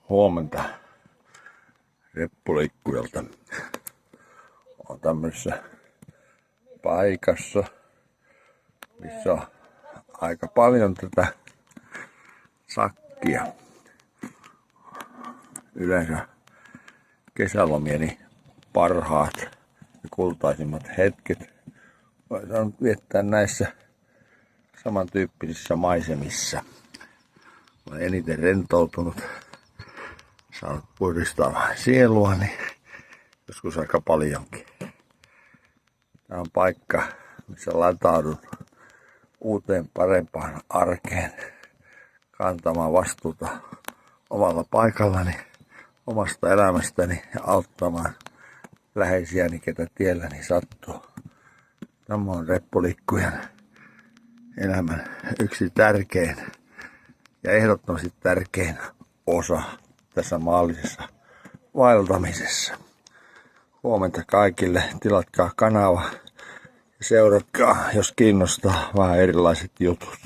Huomenta reppuliikkujalta. On tämmöisessä paikassa, missä on aika paljon tätä sakkia. Yleensä kesälomieni parhaat ja kultaisimmat hetket olen saanut viettää näissä samantyyppisissä maisemissa. Olen eniten rentoutunut, saanut puhdistaa sieluani, joskus aika paljonkin. Tämä on paikka, missä lataudun uuteen parempaan arkeen, kantamaan vastuuta omalla paikallani, omasta elämästäni ja auttamaan läheisiäni, ketä tielläni sattuu. Tämä on reppuliikkujan elämän yksi tärkein ja ehdottomasti tärkein osa tässä maallisessa vaeltamisessa. Huomenta kaikille, tilatkaa kanava ja seuratkaa, jos kiinnostaa vähän erilaiset jutut.